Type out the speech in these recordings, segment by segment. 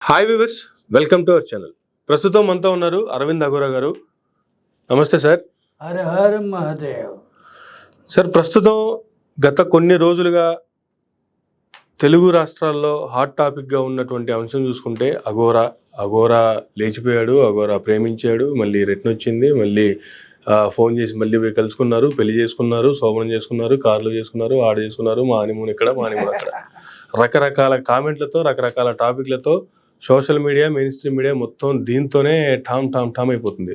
Hi viewers, welcome to our channel. ప్రస్తుతం మనతో ఉన్నారు అరవింద్ అఘోరా గారు. నమస్తే సార్. హర హర మహాదేవ్. సార్, ప్రస్తుతం గత కొన్ని రోజులుగా తెలుగు రాష్ట్రాల్లో హాట్ టాపిక్గా ఉన్నటువంటి అంశం చూసుకుంటే అఘోరా లేచిపోయాడు, అఘోరా ప్రేమించాడు, మళ్ళీ రిటర్న్ వచ్చింది, మళ్ళీ ఫోన్ చేసి మళ్ళీ పోయి కలుసుకున్నారు, పెళ్లి చేసుకున్నారు, శోభనం చేసుకున్నారు, కార్లు చేసుకున్నారు, ఆడు చేసుకున్నారు, మా హనీమూన్ ఇక్కడ, మా హనీమూన్ అక్కడ. రకరకాల కామెంట్లతో, రకరకాల టాపిక్లతో social media, mainstream media మొత్తం దీంతోనే ఠామ్ అయిపోతుంది.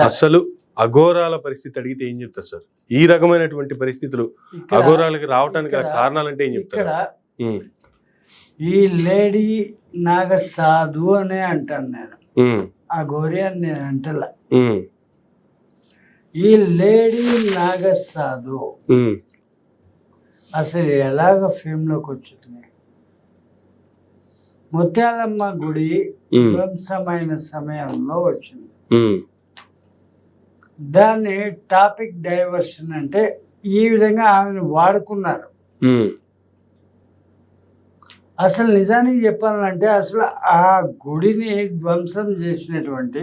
అసలు అఘోరాల పరిస్థితి అడిగితే ఏం చెప్తారు సార్? ఈ రకమైనటువంటి పరిస్థితులు అఘోరాలకి రావడానికి కారణాలంటే ఏం చెప్తారు? ఈ లేడీ నాగసాధు అనే అంటాను నేను, అఘోరి అని నేను అంటలా. ఈ లేడీ నాగసాధు అసలు ఎలాగ ఫేమ్లోకి వచ్చింది? ముత్యాలమ్మ గుడి ధ్వంసమైన సమయంలో వచ్చింది. దాన్ని టాపిక్ డైవర్షన్ అంటే ఈ విధంగా ఆమెను వాడుకున్నారు. అసలు నిజానికి చెప్పాలంటే అసలు ఆ గుడిని ధ్వంసం చేసినటువంటి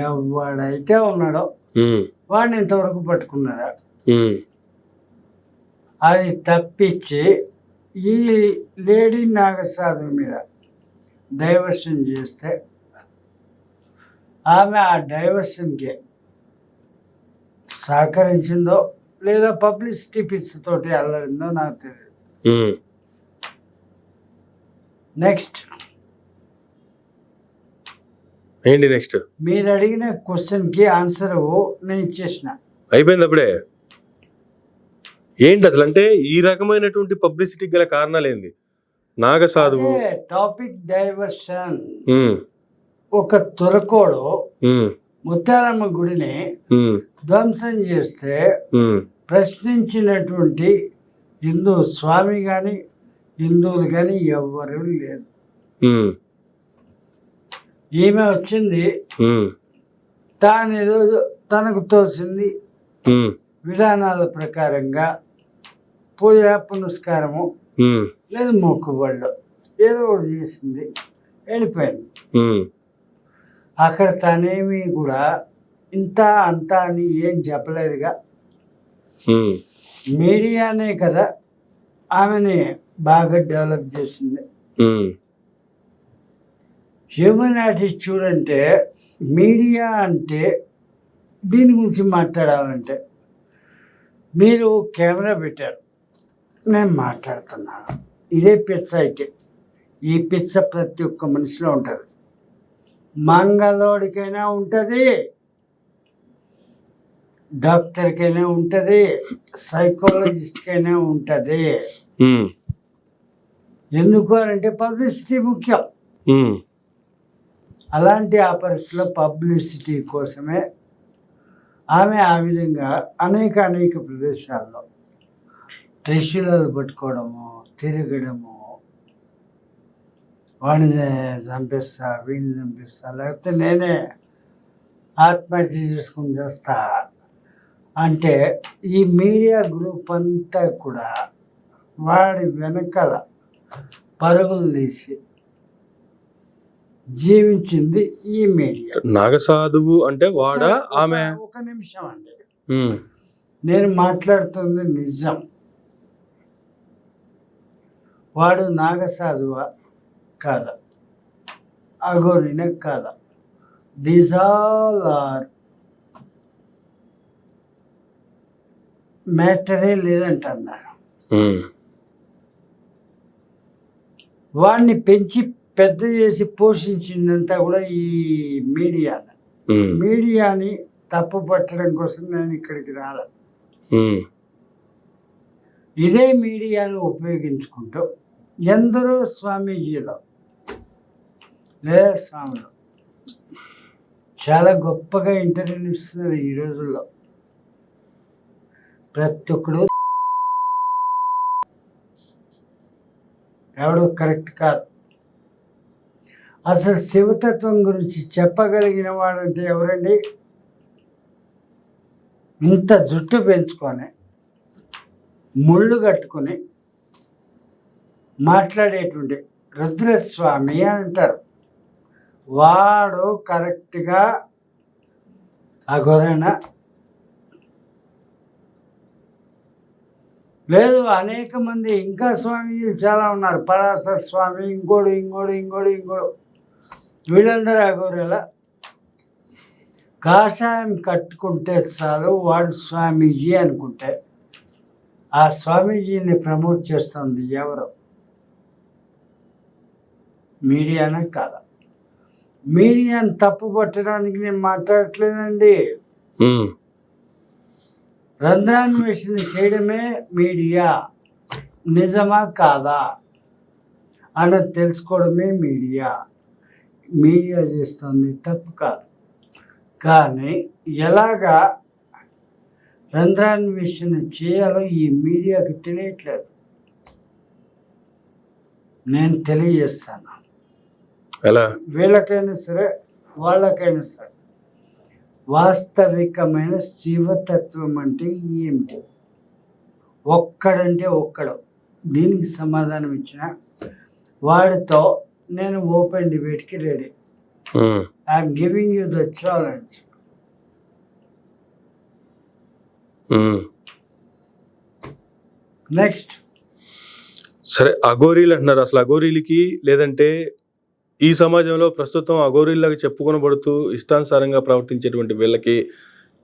ఎవడైతే ఉన్నాడో వాడిని ఇంతవరకు పట్టుకున్నారా? అది తప్పించి ఈ లేడీ నాగసాధు మీద డైవర్షన్ చేస్తే ఆమె ఆ డైవర్షన్కి సహకరించిందో లేదా పబ్లిసిటీ పిచ్ తోటి అల్లరిందో నాకు తెలియదు. నెక్స్ట్ ఏంటి? నెక్స్ట్ మీరు అడిగిన క్వశ్చన్కి ఆన్సర్ నేను ఇచ్చేసిన. అయిపోయింది అప్పుడే. ఏంటి అసలు అంటే ఈ రకమైనటువంటి పబ్లిసిటీ గల కారణాలు ఏంది? నాగసాధువు టాపిక్ డైవర్షన్. ఒక తురకోడు ముత్యాలమ్మ గుడిని ధ్వంసం చేస్తే ప్రశ్నించినటువంటి హిందూ స్వామి కానీ హిందువులు కానీ ఎవ్వరూ లేదు. ఈమె వచ్చింది తానేదో తనకు తోచింది విధానాల ప్రకారంగా పూజ పునస్కారము లేదు మొక్కుబళ్ళు ఏదో ఒకటి చేసింది, వెళ్ళిపోయింది. అక్కడ తనేమి కూడా ఇంత అంత అని ఏం చెప్పలేదుగా. మీడియానే కదా ఆమెని బాగా డెవలప్ చేసింది. హ్యూమన్ యాటిట్యూడ్ అంటే మీడియా అంటే దీని గురించి మాట్లాడాలంటే మీరు కెమెరా పెట్టారు, నేను మాట్లాడుతున్నాను, ఇదే పిచ్చ. అయితే ఈ పిచ్చ ప్రతి ఒక్క మనిషిలో ఉంటుంది. మంగళోడికైనా ఉంటుంది, డాక్టర్కైనా ఉంటుంది, సైకాలజిస్ట్కైనా ఉంటుంది. ఎందుకు అంటే పబ్లిసిటీ ముఖ్యం. అలాంటి ఆ పరిస్థితిలో పబ్లిసిటీ కోసమే ఆమె ఆ విధంగా అనేక ప్రదేశాల్లో త్రిశూలాలు పట్టుకోవడము, తిరగడము, వాడిని చంపేస్తా, వీడిని చంపేస్తా, లేకపోతే నేనే ఆత్మహత్య చేసుకుని చేస్తా అంటే ఈ మీడియా గ్రూప్ అంతా కూడా వాడి వెనకాల పరుగులు తీసి జీవించింది ఈ మీడియా. నాగసాధువు అంటే వాడా ఆమె? ఒక నిమిషం అండి, నేను మాట్లాడుతుంది నిజం. వాడు నాగసాధువా కాదా, అఘోరినే కాదా? దీస్ ఆల్ ఆర్ మ్యాటరే లేదంటున్నారు. వాడిని పెంచి పెద్ద చేసి పోషించిందంతా కూడా ఈ మీడియాని తప్పు పట్టడం కోసం నేను ఇక్కడికి రాలేదు. ఇదే మీడియాను ఉపయోగించుకుంటూ ఎందరో స్వామీజీలో లేదా స్వాములు చాలా గొప్పగా ఇంటర్వ్యూలు ఇస్తున్నారు ఈ రోజుల్లో. ప్రతి ఒక్కడు ఎవడు కరెక్ట్ కాదు. అసలు శివతత్వం గురించి చెప్పగలిగిన వాడంటే ఎవరండి? ఇంత జుట్టు పెంచుకొని ముళ్ళు కట్టుకొని మాట్లాడేటువంటి రుద్రస్వామి అని అంటారు. వాడు కరెక్ట్గా అఘోరేనా? లేదు, అనేక మంది ఇంకా స్వామీజీలు చాలా ఉన్నారు. పరాశర స్వామి, ఇంకోడు. వీళ్ళందరూ అఘోరేలా? కాషాయం కట్టుకుంటే చాలు వాడు స్వామీజీ అనుకుంటే ఆ స్వామీజీని ప్రమోట్ చేస్తుంది ఎవరు? మీడియానే కాదా? మీడియాని తప్పు పట్టడానికి నేను మాట్లాడట్లేదండి. రంధ్రాన్వేషణ చేయడమే మీడియా. నిజమా కాదా అన్నది తెలుసుకోవడమే మీడియా. మీడియా చేస్తుంది తప్పు కాదు. కానీ ఎలాగా రంధ్రాన్వేషణ చేయాలో ఈ మీడియాకి తెలియట్లేదు. నేను తెలియజేస్తాను. ఎలా? వీళ్ళకైనా సరే వాళ్ళకైనా సరే వాస్తవికమైన శివతత్వం అంటే ఏమిటి? ఒక్కడంటే ఒక్కడు దీనికి సమాధానం ఇచ్చిన వాడితో నేను ఓపెన్ డిబేట్కి ready. I'm giving you the challenge. Next. సరే, అఘోరీలు అంటున్నారు. అసలు అఘోరీలకి లేదంటే ఈ సమాజంలో ప్రస్తుతం అఘోరీలాగా చెప్పుకొనబడుతూ ఇష్టానుసారంగా ప్రవర్తించేటువంటి వీళ్ళకి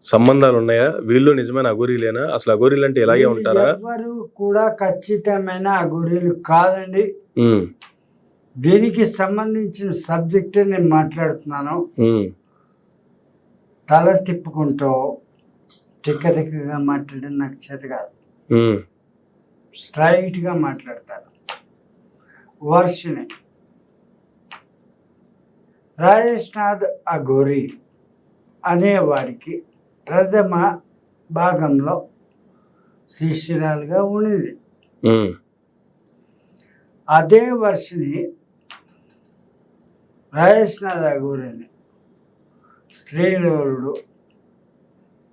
సంబంధాలు ఉన్నాయా? వీళ్ళు నిజమైన అఘోరీలేనా? అసలు అఘోరీలు అంటే ఇలాగే ఉంటారా? ఎవరు కూడా ఖచ్చితమైన అఘోరీలు కాదండి. దీనికి సంబంధించిన సబ్జెక్ట్ నేను మాట్లాడుతున్నాను. తల తిప్పుకుంటూ తిక్కగా మాట్లాడడం నాకు చేత కాదు. స్ట్రైట్గా మాట్లాడతాను. వర్షిని రాజేష్నాథ్ అఘోరి అనేవాడికి ప్రథమ భాగంలో శిష్యురాలుగా ఉండేది. అదే వర్షిని రాజేష్నాథ్ అఘోరిని స్త్రీలోడు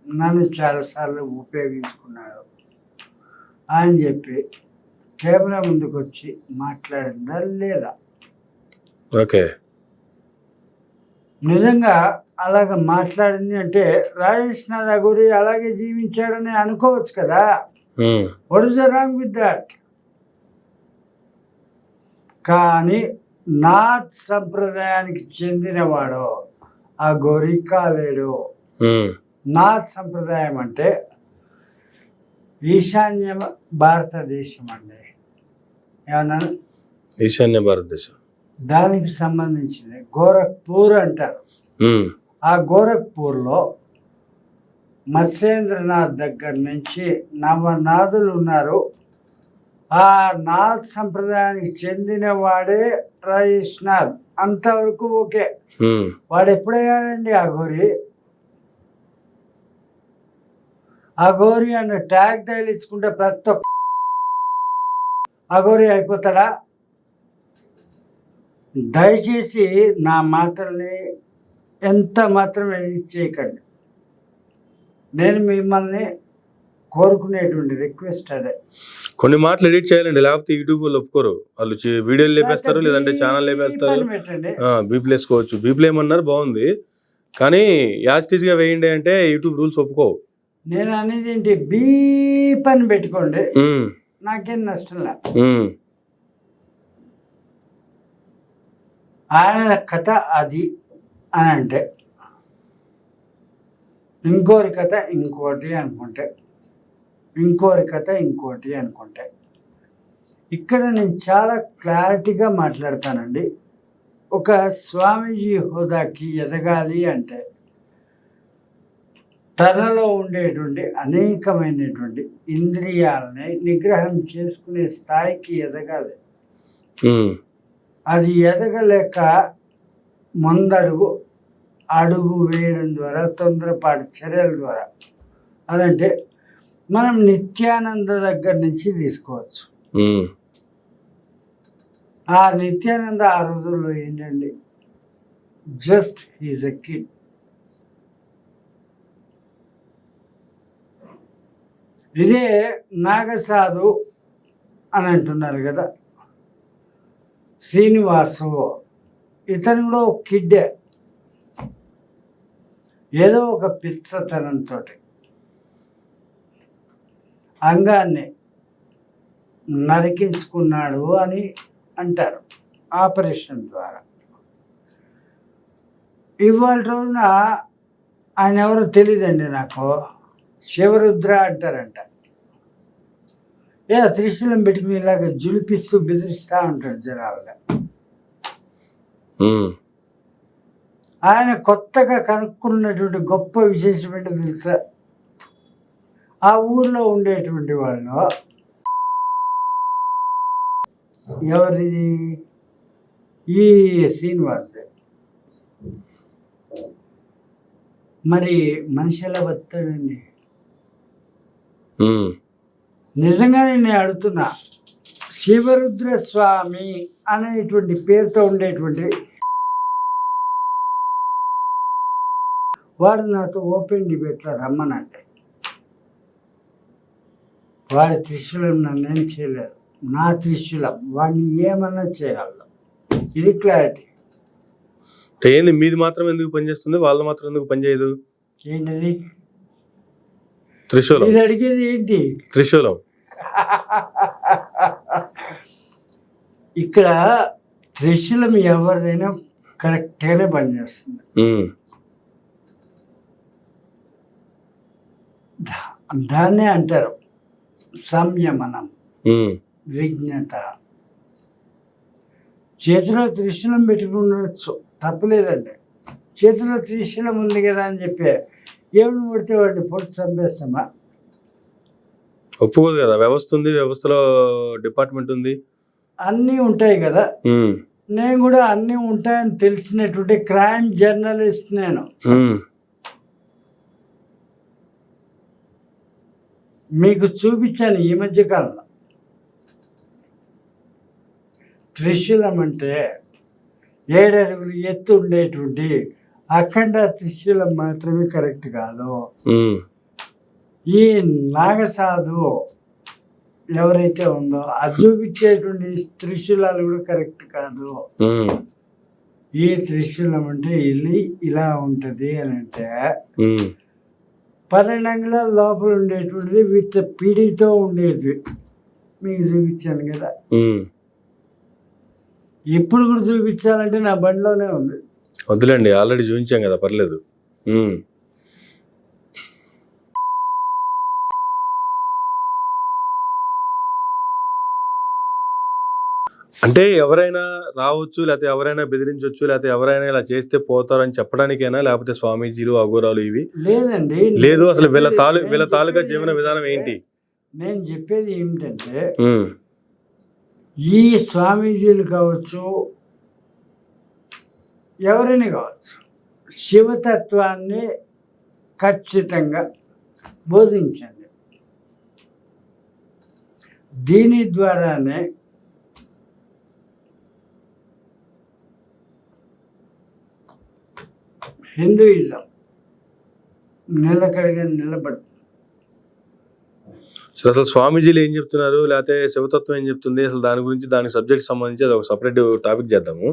నన్ను చాలాసార్లు ఉపయోగించుకున్నాడు అని చెప్పి కెమెరా ముందుకు వచ్చి మాట్లాడిందా లేదా? ఓకే. నిజంగా అలాగ మాట్లాడింది అంటే రాజేష్నాథ్ అఘోరి అలాగే జీవించాడని అనుకోవచ్చు కదా. What is the wrong with that? కానీ నాథ్ సంప్రదాయానికి చెందినవాడు అఘోరి కాలేడు. నాథ్ సంప్రదాయం అంటే ఈశాన్య భారతదేశం అండి. ఏమన్నా? ఈశాన్య భారతదేశం దానికి సంబంధించింది గోరఖ్పూర్ అంటారు. ఆ గోరఖ్పూర్లో మత్స్యేంద్రనాథ్ దగ్గర నుంచి నవనాథులు ఉన్నారు. ఆ నాథ్ సంప్రదాయానికి చెందిన వాడే రాజేష్నాథ్. అంతవరకు ఓకే. వాడు ఎప్పుడయ్యాడండి అఘోరి? అఘోరి అన్న ట్యాగ్ తగిలించుకుంటే ప్రతి ఒక్క అఘోరి అయిపోతాడా? దయచేసి నా మాటల్ని ఎంత మాత్రం ఎడిట్ చేయకండి. నేను మిమ్మల్ని కోరుకునేటువంటి రిక్వెస్ట్ అదే. కొన్ని మాటలు ఎడిట్ చేయాలండి, లేకపోతే యూట్యూబ్ వాళ్ళు ఒప్పుకోరు. వాళ్ళు వీడియోలు లేపేస్తారు, లేదంటే ఛానల్ లేపేస్తారు. బీప్లు వేసుకోవచ్చు. బీప్లు ఏమన్నారు బాగుంది, కానీ యాస్టీస్గా వేయండి అంటే యూట్యూబ్ రూల్స్ ఒప్పుకోవు. నేను అనేది ఏంటి, బీప్ అని పెట్టుకోండి, నాకేం నష్టం లేదు. ఆయన కథ అది అని అంటే ఇంకోరి కథ ఇంకోటి అనుకుంటే, ఇంకోరి కథ ఇంకోటి అనుకుంటే, ఇక్కడ నేను చాలా క్లారిటీగా మాట్లాడతానండి. ఒక స్వామీజీ హోదాకి ఎదగాలి అంటే తనలో ఉండేటువంటి అనేకమైనటువంటి ఇంద్రియాలని నిగ్రహం చేసుకునే స్థాయికి ఎదగాలి. అది ఎదగలేక ముందడుగు అడుగు వేయడం ద్వారా, తొందరపాటు చర్యల ద్వారా, అదంటే మనం నిత్యానంద దగ్గర నుంచి తీసుకోవచ్చు. ఆ నిత్యానంద ఆ రోజుల్లో ఏంటండి, జస్ట్ హీజ్ ఎ కిడ్. ఇదే నాగసాధు అని అంటున్నారు కదా, శ్రీనివాసు ఇతను కూడా ఒక కిడ్డే, ఏదో ఒక పిచ్చతనంతో అంగాన్ని నరికించుకున్నాడు అని అంటారు ఆపరేషన్ ద్వారా. ఇవాళ రోజున ఆయన ఎవరో తెలియదండి నాకు, శివరుద్ర అంటారంట. ఏదో త్రిశూలం పెట్టుకుని ఇలాగ జులిపిస్తూ బెదిరిస్తూ ఉంటాడు జనాలుగా. ఆయన కొత్తగా కనుక్కున్నటువంటి గొప్ప విశేషం ఏంటో తెలుసా? ఆ ఊర్లో ఉండేటువంటి వాళ్ళు ఎవరిది, ఈ శ్రీనివాస్. మరి మనిషి ఎలా బతాడండి? నిజంగానే నేను అడుగుతున్నా, శివరుద్ర స్వామి అనేటువంటి పేరుతో ఉండేటువంటి వాడు నాతో ఓపెన్ డిబేట్లో రమ్మనంటే, వాడి త్రిశూలం నన్నేం చేయలేదు, నా త్రిశూలం వాడిని ఏమన్నా చేయగలదు. ఇది క్లారిటీ. ఏంది మీది మాత్రం ఎందుకు పనిచేస్తుంది, వాళ్ళు మాత్రం ఎందుకు పనిచేయదు? ఏంటిది త్రిశూలం? మీరు అడిగేది ఏంటి? త్రిశూలం ఇక్కడ త్రిశూలం ఎవరిదైనా కరెక్ట్గానే పనిచేస్తుంది. దాన్నే అంటారు సంయమనం, విజ్ఞత. చేతిలో త్రిశూలం పెట్టుకునొచ్చు, తప్పలేదండి. చేతిలో త్రిశూలం ఉంది కదా అని చెప్పి ఏమి పడితే వాడిని పొట్టు చంపేస్తామా? ఒప్పుకోదు కదా. వ్యవస్థ ఉంది, వ్యవస్థలో డిపార్ట్మెంట్ ఉంది, అన్నీ ఉంటాయి కదా. నేను కూడా అన్నీ ఉంటాయని తెలిసినటువంటి క్రైమ్ జర్నలిస్ట్ నేను. మీకు చూపించాను ఈ మధ్య కాలంలో. త్రిశూలం అంటే 7 అడుగులు ఎత్తు ఉండేటువంటి అఖండ త్రిశూలం మాత్రమే కరెక్ట్ కాదు. ఈ నాగసాధు ఎవరైతే ఉందో అది చూపించేటువంటి త్రిశూలాలు కూడా కరెక్ట్ కాదు. ఈ త్రిశూలం అంటే ఇలా ఉంటది అని అంటే 12 అంగుళాల లోపల ఉండేటువంటిది విత్ పీడితో ఉండేది మీకు చూపించాను కదా. ఇప్పుడు కూడా చూపించాలంటే నా బండిలోనే ఉంది. వద్దులేండి, ఆల్రెడీ చూపించాం కదా, పర్లేదు. అంటే ఎవరైనా రావచ్చు, లేకపోతే ఎవరైనా బెదిరించవచ్చు, లేకపోతే ఎవరైనా ఇలా చేస్తే పోతారని చెప్పడానికైనా, లేకపోతే స్వామీజీలు అఘోరాలు ఇవి? లేదండి, లేదు. అసలు వీళ్ళ తాలూకా జీవన విధానం ఏంటి? నేను చెప్పేది ఏమిటంటే, ఈ స్వామీజీలు కావచ్చు, ఎవరైనా కావచ్చు, శివతత్వాన్ని ఖచ్చితంగా బోధించండి. దీని ద్వారానే హిందూయిజం నిలకడగా నిలబడుతుంది. అసలు స్వామీజీలు ఏం చెప్తున్నారు, లేకపోతే శివతత్వం ఏం చెప్తుంది, అసలు దాని గురించి, దాని సబ్జెక్ట్ సంబంధించి అది ఒక సపరేట్ టాపిక్ చేద్దాము.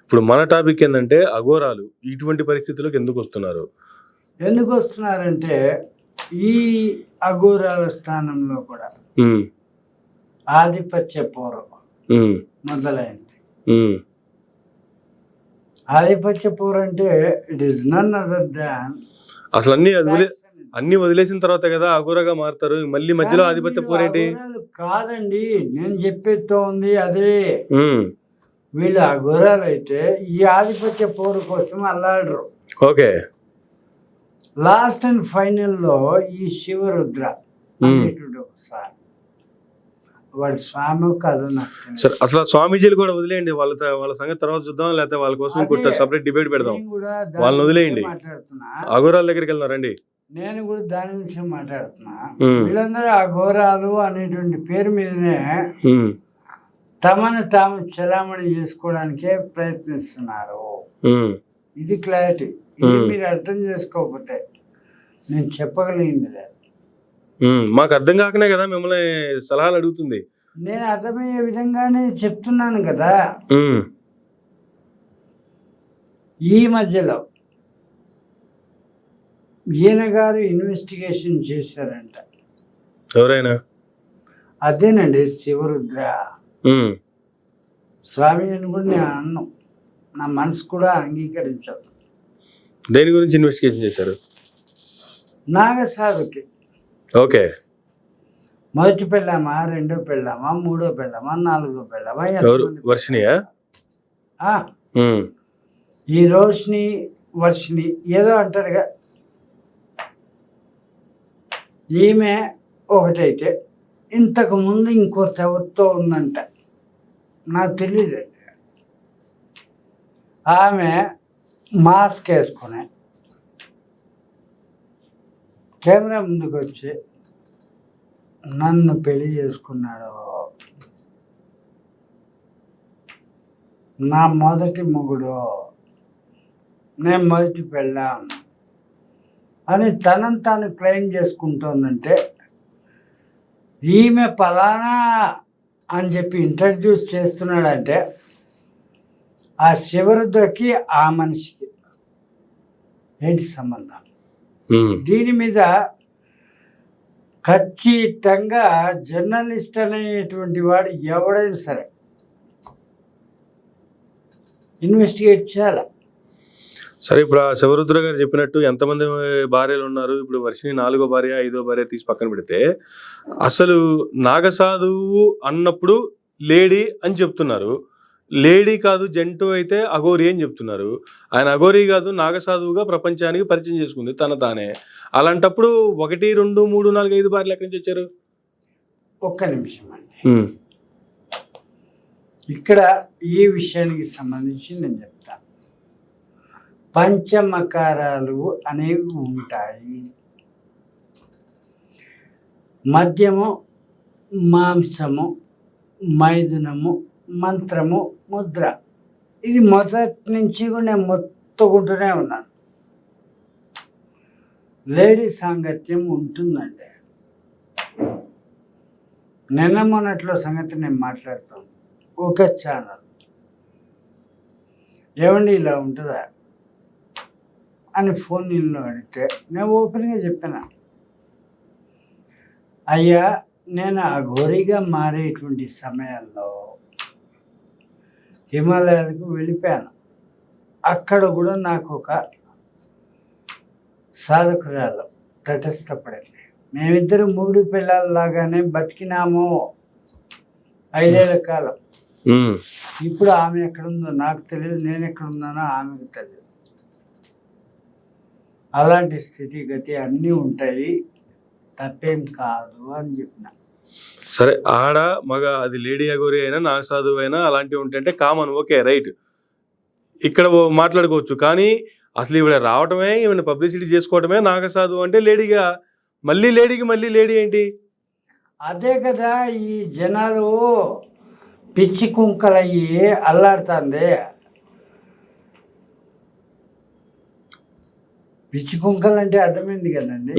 ఇప్పుడు మన టాపిక్ ఏంటంటే అఘోరాలు ఇటువంటి పరిస్థితులకు ఎందుకు వస్తున్నారంటే ఈ అఘోరాల స్థానంలో కూడా ఆధిపత్య పోరం మొదలైంది. ఆధిపత్య పోరం అంటే it is none other than, అసలు అన్ని వదిలేసిన తర్వాత కదా అఘోరగా మారుతారు. మళ్ళీ మధ్యలో ఆధిపత్య పోరేంటి? కాదండి, నేను చెప్పేతో ఉంది అదే. వీళ్ళు అఘోరాలు అయితే ఈ ఆధిపత్య పోరు కోసం అల్లాడరు. ఓకే. లాస్ట్ అండ్ ఫైనల్లో ఈ శివరుద్ర ఒకసారి వాడి స్వామి కాదు నాకు. సరే, అసలు స్వామీజీలు కూడా వదిలేయండి, వాళ్ళ సంగతి తర్వాత చూద్దాం, లేకపోతే వాళ్ళ కోసం ఇంకొక సపరేట్ డిబేట్ పెడదాం. వాళ్ళని వదిలేయండి, అఘోరాల దగ్గరికి వెళ్తున్నారండి. నేను కూడా దాని గురించి మాట్లాడుతున్నా. వీళ్ళందరూ అఘోరాలు అనేటువంటి పేరు మీదనే తమను తాము చలామణి చేసుకోవడానికే ప్రయత్నిస్తున్నారు. ఇది క్లారిటీ. ఇది మీరు అర్థం చేసుకోకపోతే నేను చెప్పగలిగింది లేదు. మాకు అర్థం కాకనే కదా మిమ్మల్ని సలహాలు అడుగుతుంది. నేను అర్థమయ్యే విధంగానే చెప్తున్నాను కదా. ఈ మధ్యలో ఈయన గారు ఇన్వెస్టిగేషన్ చేశారంట. ఎవరైనా? అదేనండి శివరుద్ర స్వామి అని కూడా నేను అన్ను, నా మనసు కూడా అంగీకరించాను. దేని గురించి ఇన్వెస్టిగేషన్ చేశారు? నాగసాధుకి ఓకే. మొదటి పెళ్ళామా, రెండో పెళ్ళామా, మూడో పెళ్ళామా, నాలుగో పెళ్ళామా, ఎవరు? వర్షినియా? ఈ రోషిని వర్షిని ఏదో అంటారుగా, ఈమె ఒకటైతే ఇంతకు ముందు ఇంకోటి ఎవరితో ఉందంట, నాకు తెలియదండి. ఆమె మాస్క్ వేసుకుని కెమెరా ముందుకు వచ్చి నన్ను పెళ్లి చేసుకున్నాడు, నా మొదటి మొగుడు, నేను మొదటి పెళ్ళాం అని తనని తాను క్లెయిమ్ చేసుకుంటోందంటే, ఈమె పలానా అని చెప్పి ఇంట్రడ్యూస్ చేస్తున్నాడంటే ఆ శివరుద్రకి ఆ మనిషికి ఏంటి సంబంధం? దీని మీద ఖచ్చితంగా జర్నలిస్ట్ అనేటువంటి వాడు ఎవడైనా సరే ఇన్వెస్టిగేట్ చేయాలి. సరే, ఇప్పుడు ఆ శివరుద్ర గారు చెప్పినట్టు ఎంతమంది భార్యలు ఉన్నారు? ఇప్పుడు వర్షిని 4వ భార్య 5వ భార్య తీసి పక్కన పెడితే, అసలు నాగసాధువు అన్నప్పుడు లేడీ అని చెప్తున్నారు. లేడీ కాదు జంటు అయితే అఘోరి అని చెప్తున్నారు. ఆయన అఘోరి కాదు, నాగసాధువుగా ప్రపంచానికి పరిచయం చేసుకుంది తన తానే. అలాంటప్పుడు 1, 2, 3, 4, 5 భార్యలు ఎక్కడి నుంచి వచ్చారు? ఒక్క నిమిషం అండి, ఇక్కడ ఈ విషయానికి సంబంధించి నేను చెప్తాను. పంచమకారాలు అనేవి ఉంటాయి. మద్యము, మాంసము, మైథునము, మంత్రము, ముద్ర. ఇది మొదటి నుంచి కూడా నేను మొత్తుకుంటూనే ఉన్నాను. లేడీ సాంగత్యం ఉంటుందండి. నిన్న మొన్నట్లో సంగతి నేను మాట్లాడుతాను. ఒక ఛానల్ ఏమండి ఇలా ఉంటుందా అని ఫోన్ నీళ్ళు అడిగితే నేను ఓపెన్గా చెప్పాను, అయ్యా నేను అఘోరిగా మారేటువంటి సమయాల్లో హిమాలయాలకు వెళ్ళిపోయాను. అక్కడ కూడా నాకు ఒక సాధకురాలు తటస్థపడింది. మేమిద్దరు 3 పిల్లల్లాగానే బతికినాము 5 ఏళ్ల కాలం. ఇప్పుడు ఆమె ఎక్కడుందో నాకు తెలియదు, నేను ఎక్కడున్నానో ఆమెకు తెలియదు. అలాంటి స్థితిగతి అన్నీ ఉంటాయి, తప్పేం కాదు అని చెప్పిన. సరే, ఆడ మగ అది లేడీ అఘోరి అయినా నాగసాధువు అయినా అలాంటివి ఉంటాయంటే కామన్, ఓకే రైట్, ఇక్కడ మాట్లాడుకోవచ్చు. కానీ అసలు ఈవిడ రావటమే, ఈవిడ పబ్లిసిటీ చేసుకోవటమే నాగసాధువు అంటే లేడీగా, మళ్ళీ లేడీ ఏంటి? అదే కదా ఈ జనాలు పిచ్చి కుంకలయ్యి అల్లాడుతుంది. పిచ్చి కుంకలు అంటే అర్థమైంది కదండి.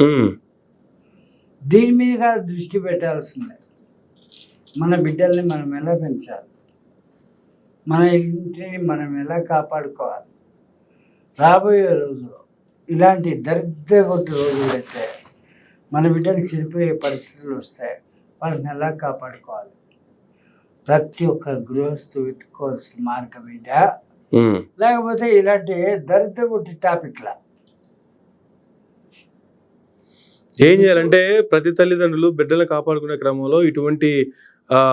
దీని మీద దృష్టి పెట్టాల్సిందే. మన బిడ్డల్ని మనం ఎలా పెంచాలి, మన ఇంటిని మనం ఎలా కాపాడుకోవాలి. రాబోయే రోజుల్లో ఇలాంటి దరిద్రగొట్టు రోజులైతే మన బిడ్డలు చెడిపోయే పరిస్థితులు వస్తాయి. వాళ్ళని ఎలా కాపాడుకోవాలి, ప్రతి ఒక్క గృహస్థు వెతుక్కోవాల్సిన మార్గం ఇదా, లేకపోతే ఇలాంటి దరిద్రగొట్టి టాపిక్లా ఏం చేయాలంటే ప్రతి తల్లిదండ్రులు బిడ్డలను కాపాడుకునే క్రమంలో ఇటువంటి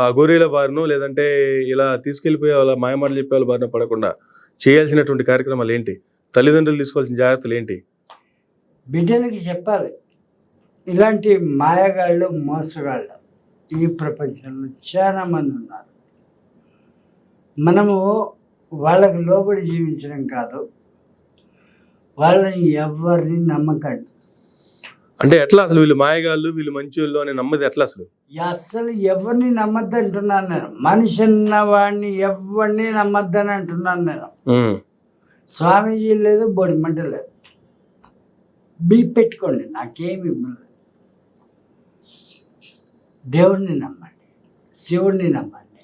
అఘోరీల బారినో లేదంటే ఇలా తీసుకెళ్లిపోయే వాళ్ళ మాయమాటలు చెప్పే వాళ్ళ బారిన పడకుండా చేయాల్సినటువంటి కార్యక్రమాలు ఏంటి? తల్లిదండ్రులు తీసుకోవాల్సిన జాగ్రత్తలు ఏంటి? బిడ్డలకి చెప్పాలి, ఇలాంటి మాయగాళ్ళు మోసగాళ్ళు ఈ ప్రపంచంలో చాలా మంది ఉన్నారు. మనము వాళ్ళకి లోబడి జీవించడం కాదు, వాళ్ళని ఎవరిని నమ్మకండి. అంటే ఎట్లా అసలు వీళ్ళు మాయగాళ్ళు వీళ్ళు మంచి వాళ్ళు అని నమ్మది ఎట్లా? అసలు ఎవరిని నమ్మద్దు అంటున్నాను నేను. మనిషి అన్న వాడిని ఎవరిని నమ్మద్దని అంటున్నాను నేను. స్వామీజీ లేదు, బోడి మంట లేదు, పెట్టుకోండి, నాకేమి ఇబ్బంది. దేవుడిని నమ్మండి, శివుడిని నమ్మండి,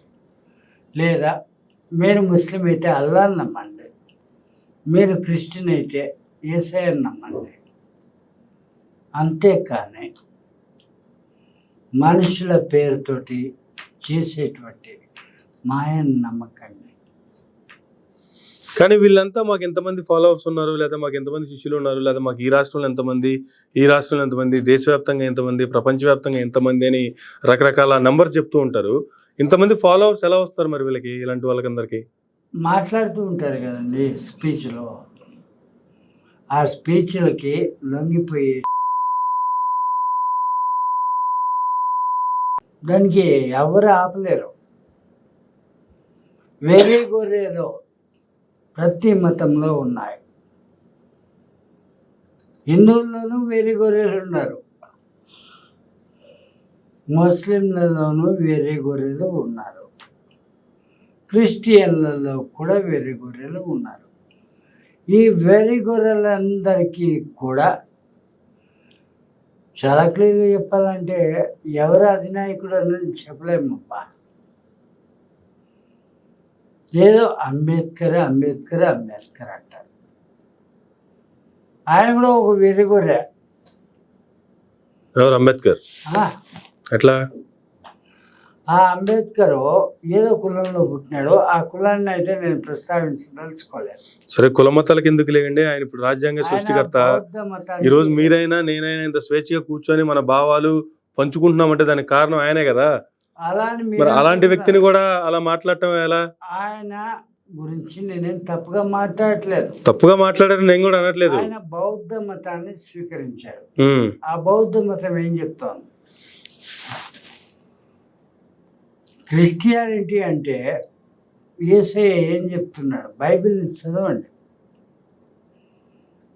లేదా మీరు ముస్లిం అయితే అల్లాని నమ్మండి, మీరు క్రిస్టియన్ అయితే యేసయ్యను నమ్మండి, అంతేకాని మనుషుల పేరుతోటి చేసేటువంటి మాయను నమ్మకండి. కానీ వీళ్ళంతా మాకు ఎంతమంది ఫాలోవర్స్ ఉన్నారు, లేదా మాకు ఎంతమంది శిష్యులు ఉన్నారు, లేదా మాకు ఈ రాష్ట్రంలో ఎంతమంది, ఈ రాష్ట్రంలో ఎంతమంది, దేశవ్యాప్తంగా ఎంతమంది, ప్రపంచవ్యాప్తంగా ఎంతమంది అని రకరకాల నెంబర్ చెప్తూ ఉంటారు. ఇంతమంది ఫాలోవర్స్ ఎలా వస్తారు మరి వీళ్ళకి, ఇలాంటి వాళ్ళకందరికి? మాట్లాడుతూ ఉంటారు కదండి స్పీచ్లో, ఆ స్పీచ్లకి లొంగిపోయి దానికి ఎవరు ఆపలేరు. వేరే గొర్రెలు ప్రతి మతంలో ఉన్నాయి. హిందువుల్లోనూ వేరే గొర్రెలు ఉన్నారు, ముస్లింలలోనూ వేరే గొర్రెలు ఉన్నారు, క్రిస్టియన్లలో కూడా వేరే గొర్రెలు ఉన్నారు. ఈ వేరే గొర్రెలందరికీ కూడా చాలా క్లియర్గా చెప్పాలంటే ఎవరు అధినాయకుడు అన్నది చెప్పలేమబ్బా. ఏదో అంబేద్కర్ అంబేద్కర్ అంబేద్కర్ అంటారు. ఆయన కూడా ఒక వేరే గొర్రె. ఎవరు అంబేద్కర్? ఎట్లా? ఆ అంబేద్కర్ ఏదో కులంలో పుట్టినాడు, ఆ కులాన్ని అయితే నేను ప్రస్తావించదలుచుకోలేదు. సరే, కుల మతాలకు ఎందుకు లేకండి, ఆయన ఇప్పుడు రాజ్యాంగ సృష్టికర్త. ఈ రోజు మీరైనా నేనైనా ఇంత స్వేచ్ఛగా కూర్చొని మన భావాలు పంచుకుంటున్నామంటే దానికి కారణం ఆయనే కదా. అలాంటి వ్యక్తిని కూడా అలా మాట్లాడటం ఎలా? ఆయన గురించి నేనేం తప్పుగా మాట్లాడట్లేదు. తప్పుగా మాట్లాడారు నేను కూడా అనట్లేదు. ఆయన బౌద్ధ మతాన్ని స్వీకరించాడు. ఆ బౌద్ధ మతం ఏం చెప్తోంది? క్రిస్టియానిటీ అంటే యేసయ్య ఏం చెప్తున్నాడు? బైబిల్ని చదవండి.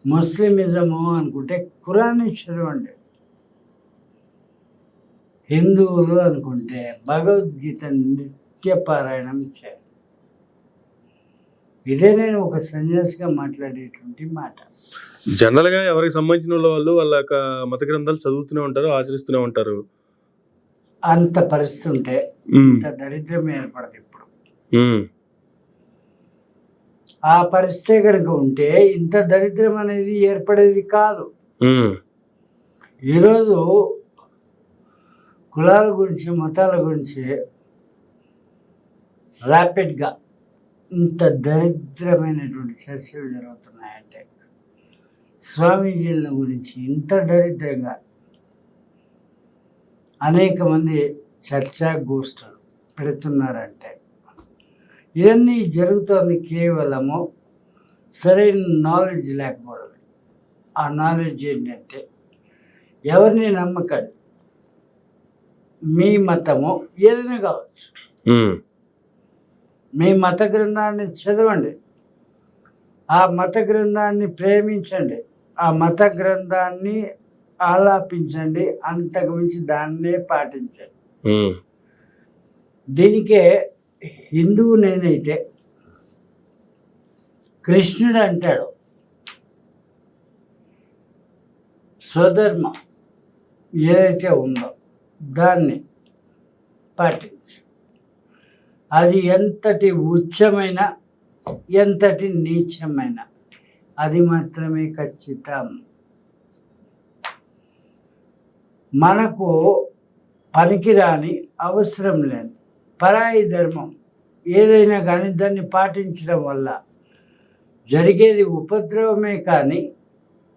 ముస్లిమిజము అనుకుంటే ఖురాన్ని చదవండి. హిందువులు అనుకుంటే భగవద్గీత నిత్యపారాయణం చేయాలి. ఇదే నేను ఒక సన్యాసిగా మాట్లాడేటువంటి మాట. జనరల్గా ఎవరికి సంబంధించిన వాళ్ళు వాళ్ళ యొక్క మత గ్రంథాలు చదువుతూనే ఉంటారు, ఆచరిస్తూనే ఉంటారు. అంత పరిస్థితి ఉంటే ఇంత దరిద్రం ఏర్పడదు. ఇప్పుడు ఆ పరిస్థితి కనుక ఉంటే ఇంత దరిద్రం అనేది ఏర్పడేది కాదు. ఈరోజు కులాల గురించి మతాల గురించి ర్యాపిడ్గా ఇంత దరిద్రమైనటువంటి చర్చలు జరుగుతున్నాయంటే, స్వామీజీల గురించి ఇంత దరిద్రంగా అనేక మంది చర్చా గోష్ఠులు పెడుతున్నారంటే, ఇవన్నీ జరుగుతోంది కేవలము సరైన నాలెడ్జ్ లేకపోవడం. ఆ నాలెడ్జ్ ఏంటంటే, ఎవరిని నమ్మకండి. మీ మతము ఏదైనా కావచ్చు, మీ మత గ్రంథాన్ని చదవండి, ఆ మత గ్రంథాన్ని ప్రేమించండి, ఆ మత గ్రంథాన్ని ఆలాపించండి, అంతకు మించి దాన్నే పాటించండి. దీనికే హిందువు నేనైతే కృష్ణుడు అంటాడు, స్వధర్మం ఏదైతే ఉందో దాన్ని పాటించు. అది ఎంతటి ఉచ్చమైన ఎంతటి నీచమైన అది మాత్రమే ఖచ్చితం. మనకు పనికిరాని అవసరం లేని పరాయి ధర్మం ఏదైనా కానీ దాన్ని పాటించడం వల్ల జరిగేది ఉపద్రవమే కానీ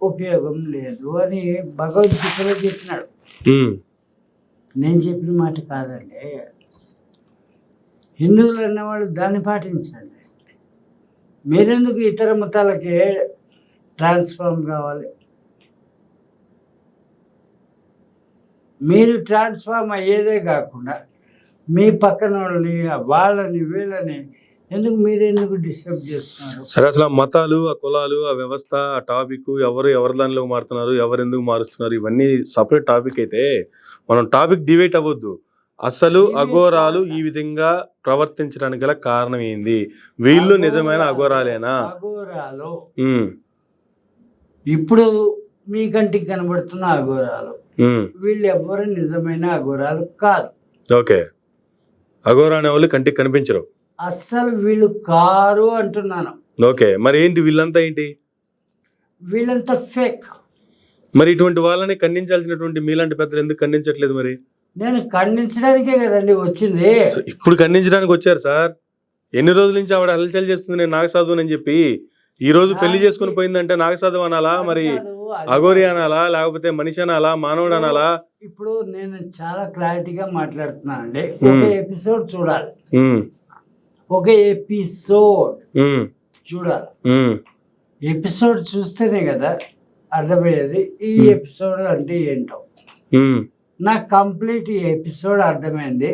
ఉపయోగం లేదు అని భగవద్గీతలో చెప్పినాడు. నేను చెప్పిన మాట కాదండి. హిందువులు అన్నవాళ్ళు దాన్ని పాటించండి. మీరెందుకు ఇతర మతాలకే ట్రాన్స్ఫార్మ్ కావాలి? మీరు ట్రాన్స్ఫార్మ్ అయ్యేదే కాకుండా మీ పక్కన వాళ్ళని వీళ్ళని మీరెందుకు డిస్టర్బ్ చేస్తున్నారు? సరే, అసలు ఆ మతాలు, ఆ కులాలు, ఆ వ్యవస్థ, ఆ టాపిక్, ఎవరు దానిలో మారుతున్నారు, ఎవరు ఎందుకు మారుస్తున్నారు, ఇవన్నీ సపరేట్ టాపిక్ అయితే మనం టాపిక్ డిబేట్ అవ్వద్దు. అసలు అఘోరాలు ఈ విధంగా ప్రవర్తించడానికి గల కారణం ఏంది? వీళ్ళు నిజమైన అఘోరాలేనా? అఘోరాలు ఇప్పుడు మీ కంటికి కనబడుతున్న అఘోరాలు, వీళ్ళు ఎవ్వరు నిజమైన అఘోరాలు కాదు. ఓకే, అఘోరా అనే వాళ్ళు కంటికి కనిపించరు, అస్సలు వీళ్ళు కారు అంటున్నాను. ఓకే, మరి ఏంటి వీళ్ళంతా ఏంటి? వీళ్ళంతా ఫేక్. మరి ఇటువంటి వాళ్ళని ఖండించాల్సినటువంటి మీలాంటి పెద్దలు ఎందుకు ఖండించట్లేదు మరి? నేను ఖండించడానికే కదండి వచ్చింది. ఇప్పుడు ఖండించడానికి వచ్చారు సార్. ఎన్ని రోజుల నుంచి ఆవిడ హల్చల్ చేస్తుంది నేను నాగసాధువు అని చెప్పి. ఈ రోజు పెళ్లి చేసుకుని పోయిందంటే నాగసాధువు అనాలా, మరి అఘోరి అనాలా, లేకపోతే మనిషి అనాలా, మానవుడు అనాలా? ఇప్పుడు నేను చాలా క్లారిటీగా మాట్లాడుతున్నానండి. ఒక ఎపిసోడ్ చూడాలి, ఒక ఎపిసోడ్ చూడాలి. ఎపిసోడ్ చూస్తేనే కదా అర్థమయ్యేది ఈ ఎపిసోడ్ అంటే ఏంటో. నాకు కంప్లీట్ ఈ ఎపిసోడ్ అర్థమైంది.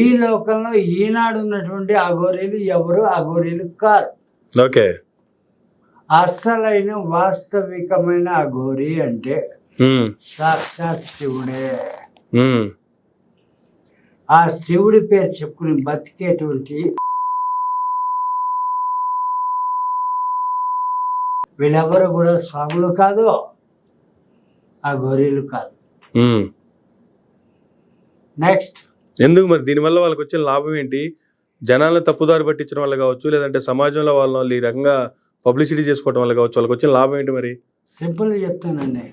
ఈ లోకంలో ఈనాడు ఉన్నటువంటి అఘోరీలు ఎవరు అఘోరీలు కాదు. ఓకే, అసలైన వాస్తవికమైన అఘోరి అంటే సాక్షాత్ శివుడే. ఆ శివుడి పేరు చెప్పుకుని బతికేటువంటి వీళ్ళెవరు కూడా స్వాములు కాదు, అఘోరీలు కాదు. నెక్స్ట్, ఎందుకు మరి దీనివల్ల వాళ్ళకి వచ్చిన లాభం ఏంటి? జనాలను తప్పుదారి పట్టించడం వల్ల కావచ్చు, లేదంటే సమాజంలో వాళ్ళు ఈ రకంగా పబ్లిసిటీ చేసుకోవడం వల్ల కావచ్చు, వాళ్ళకి వచ్చిన లాభం ఏంటి మరి? సింపుల్ చెప్తానండి,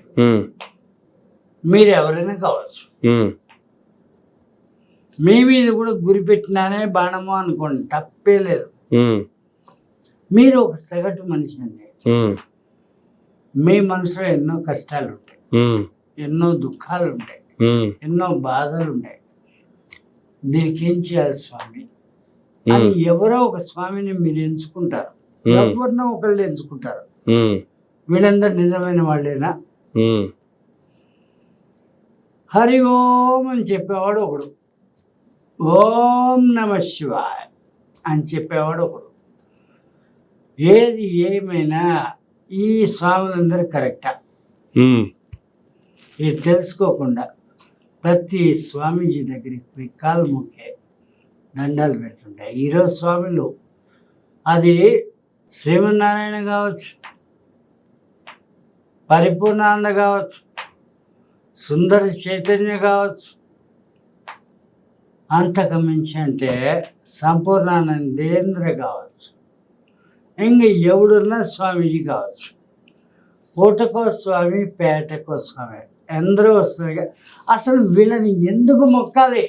మీరు ఎవరైనా కావచ్చు, మీ మీద కూడా గురి పెట్టినానే బాణము అనుకోండి, తప్పే లేదు. మీరు ఒక సగటు మనిషి అండి. మీ మనసులో ఎన్నో కష్టాలు ఉంటాయి, ఎన్నో దుఃఖాలు ఉంటాయి, ఎన్నో బాధలు ఉంటాయి. దీనికి ఏం చేయాలి స్వామి అని ఎవరో ఒక స్వామిని మీరు ఎంచుకుంటారు, ఎవరినో ఒకళ్ళు ఎంచుకుంటారు. వీళ్ళందరూ నిజమైన వాళ్ళేనా? హరి ఓం అని చెప్పేవాడు ఒకడు, ఓం నమ శివాయ అని చెప్పేవాడు ఒకడు. ఏది ఏమైనా ఈ స్వాములందరూ కరెక్టా? ఇది తెలుసుకోకుండా ప్రతి స్వామీజీ దగ్గరికి పోయి కాలు మొక్కే దండాలు పెడుతుంటాయి ఈరోజు స్వాములు. అది శ్రీమన్నారాయణ కావచ్చు, పరిపూర్ణానంద కావచ్చు, సుందర చైతన్య కావచ్చు, అంతకు మించి అంటే సంపూర్ణానందేంద్ర కావచ్చు, ఇంకా ఎవడున్నా స్వామీజీ కావచ్చు. పూటకో స్వామి, పేటకో స్వామి, ఎందరో వస్తున్నారు. అసలు వీళ్ళని ఎందుకు మొక్కాలి?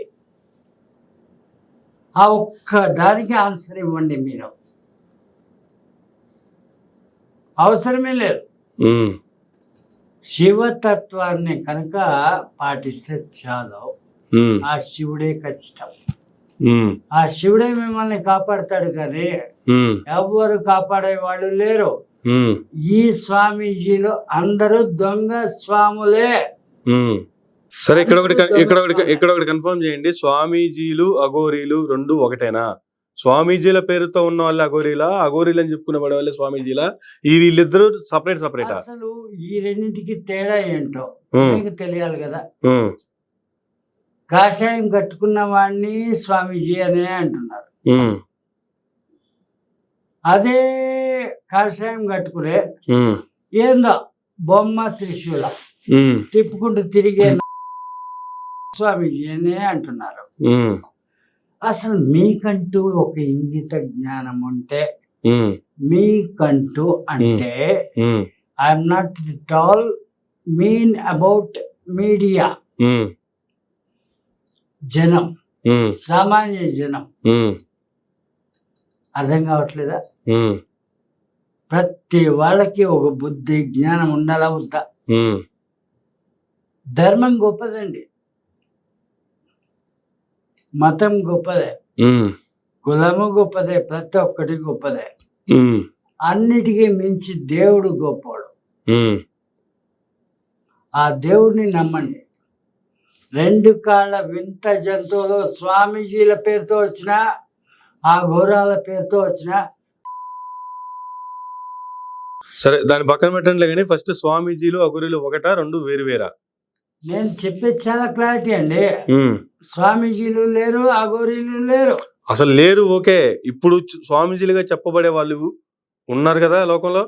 ఆ ఒక్క దానికి ఆన్సర్ ఇవ్వండి మీరు. అవసరమే లేదు. శివతత్వాన్ని కనుక పాటిస్తే చాలు, ఆ శివుడే ఖచ్చితం. ఆ శివుడే మిమ్మల్ని కాపాడతాడు కానీ ఎవరు కాపాడే వాళ్ళు లేరు. ఈ స్వామీజీలు అందరూ దొంగ స్వాములే. సరే, ఇక్కడ ఒకటి కన్ఫర్మ్ చేయండి. స్వామీజీలు అఘోరీలు రెండు ఒకటేనా? స్వామీజీల పేరుతో ఉన్న వాళ్ళు అఘోరీలా, అఘోరీలు అని చెప్పుకునే వాళ్ళే స్వామీజీలా? వీళ్ళిద్దరు సపరేటా? అసలు ఈ రెండింటికి తేడా ఏంటో మీకు తెలియాలి కదా. కాషాయం కట్టుకున్న వాడిని స్వామీజీ అనే అంటున్నారు. అదే కాషాయం కట్టుకునే ఏందో బొమ్మ త్రిశూల తిప్పుకుంటూ తిరిగే స్వామీజీ అనే అంటున్నారు. అసలు మీకంటూ ఒక ఇంగిత జ్ఞానం ఉంటే, మీకంటూ అంటే I'm not at all mean about media, జనం, సామాన్య జనం. అర్థం కావట్లేదా? ప్రతి వాళ్ళకి ఒక బుద్ధి జ్ఞానం ఉండాలా వద్దా? ధర్మం గొప్పదండి, మతం గొప్పదే, కులము గొప్పదే, ప్రతి ఒక్కటి గొప్పదే. అన్నిటికీ మించి దేవుడు గొప్పవాడు. ఆ దేవుడిని నమ్మండి. రెండు కాళ్ళ వింత జంతువులు స్వామీజీల పేరుతో వచ్చిన, ఆ ఘోరాల పేరుతో వచ్చిన. సరే, దాని పక్కన పెట్టండి కానీ ఫస్ట్ స్వామీజీలు అఘోరీలు ఒకటా రెండు వేరు వేరా? నేను చెప్పేది చాలా క్లారిటీ అండి. స్వామీజీలు లేరు, అఘోరీలు లేరు. అసలు లేరు. ఓకే, ఇప్పుడు స్వామీజీలుగా చెప్పబడే వాళ్ళు ఉన్నారు కదా లోకంలో,